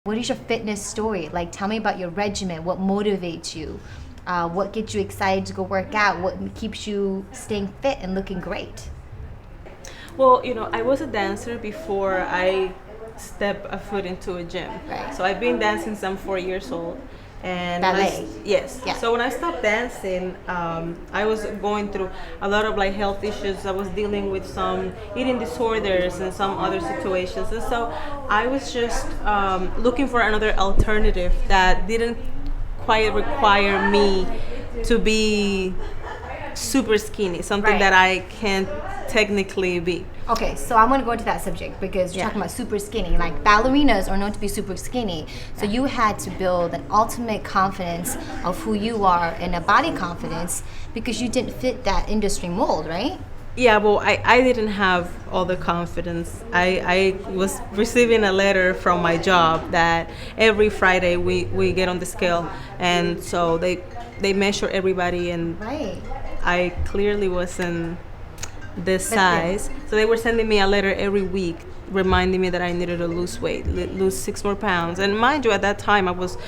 What is your fitness story? Like, tell me about your regimen. What motivates you? What gets you excited to go work out? What keeps you staying fit and looking great? Well, I was a dancer before I stepped a foot into a gym. Right. So I've been dancing since I'm 4 years old. And Ballet. yes. Yeah. So when I stopped dancing, I was going through a lot of like health issues. I was dealing with some eating disorders and some other situations, and so I was just looking for another alternative that didn't quite require me to be super skinny, something Right. that I can't technically be. Okay, so I'm going to go into that subject because you're Yeah. talking about super skinny. Like, ballerinas are known to be super skinny. So you had to build an ultimate confidence of who you are and a body confidence because you didn't fit that industry mold, right? Yeah, well, I didn't have all the confidence. I was receiving a letter from my job that every Friday we get on the scale, and so they measure everybody, and Right. I clearly wasn't this But size. So they were sending me a letter every week reminding me that I needed to lose weight, lose 6 more pounds. And mind you, at that time I was,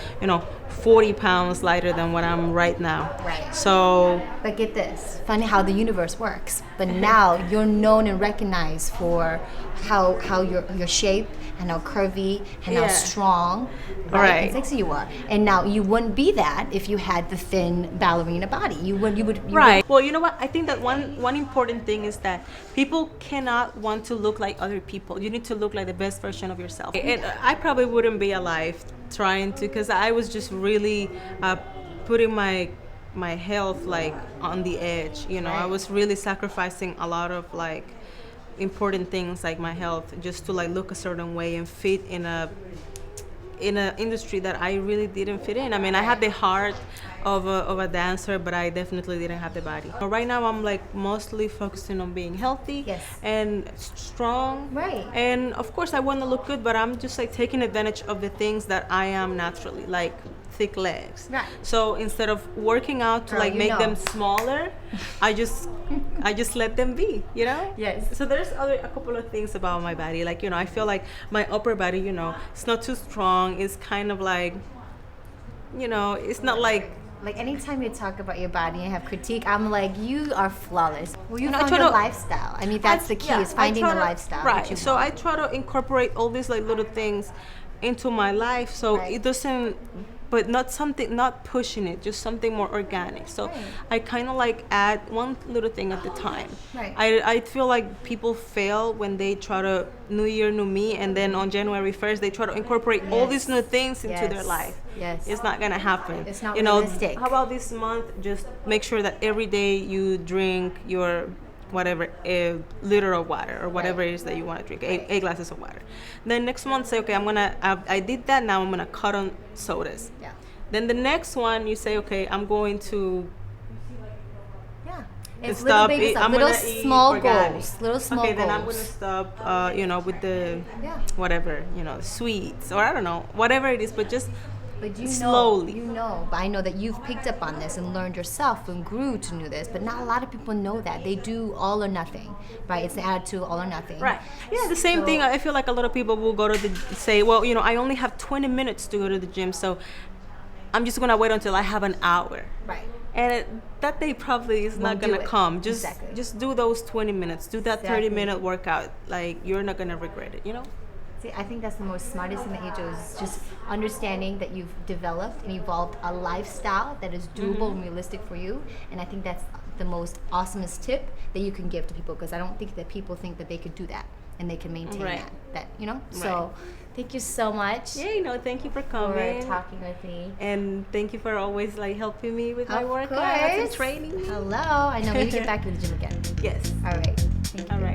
40 pounds lighter than what I'm right now. Right. So But get this, funny how the universe works. But now you're known and recognized for how your shape and how curvy and how Yeah. strong, Right. and sexy you are. And now you wouldn't be that if you had the thin ballerina body. You would right. Well, you know what? I think that one important thing is that people cannot want to look like other people. You need to look like the best version of yourself. And I probably wouldn't be alive trying to, because I was just really putting my health like on the edge. I Right. was really sacrificing a lot of like important things like my health just to like look a certain way and fit in a industry that I really didn't fit in. I mean, I had the heart of a dancer, but I definitely didn't have the body. But right now, I'm like mostly focusing on being healthy Yes. and strong. Right. And of course, I want to look good, but I'm just like taking advantage of the things that I am naturally, like thick legs. Right. So instead of working out to Girl, like you make know. them smaller, I just let them be, Yes. So there's a couple of things about my body, like I feel like my upper body, it's not too strong. It's kind of like, it's not like. Like, anytime you talk about your body and have critique, I'm like, you are flawless. Well, you And I found try your to- lifestyle. I mean, that's the key, is I finding try the to- lifestyle. Right. that you So want. I try to incorporate all these like little things into my life, so Right. it doesn't, but not pushing it, just something more organic. So Right. I kind of like add one little thing at the time. Right. I feel like people fail when they try to new year, new me, and then on January 1st they try to incorporate all Yes. these new things into their Yes. life. Yes. It's not gonna happen. It's not realistic. How about this month? Just make sure that every day you drink your whatever, a liter of water or whatever Right. it is that you want to drink, Right. 8 glasses of water. Then next month say, okay, I did that, now I'm gonna cut on sodas. Yeah. Then the next one you say, okay, I'm going to Yeah. It's stop little baby eat- stuff, I'm little gonna eat small organic. goals. Little small okay, goals. then I'm gonna stop, with the Yeah. whatever, sweets, or I don't know, whatever it is, but just But slowly. but I know that you've picked up on this and learned yourself and grew to know this, but not a lot of people know that. They do all or nothing, right? It's the attitude all or nothing. Right. Yeah, the same So- thing. I feel like a lot of people will go to say, well, I only have 20 minutes to go to the gym, so I'm just gonna wait until I have an hour. Right. And that day probably is not Won't do gonna it. come. Exactly. Just do those 20 minutes. Do that Exactly. 30-minute workout. Like, you're not gonna regret it. See, I think that's the most smartest thing that you do, is just understanding that you've developed and evolved a lifestyle that is doable and realistic for you. And I think that's the most awesomest tip that you can give to people, because I don't think that people think that they could do that and they can maintain Right. that. So thank you so much Yeah, thank you for for coming. talking with me. And thank you for always like helping me with my Of workouts and course. training. Hello. I know we need to get back to the gym again. Yes. All right. Thank you. All right.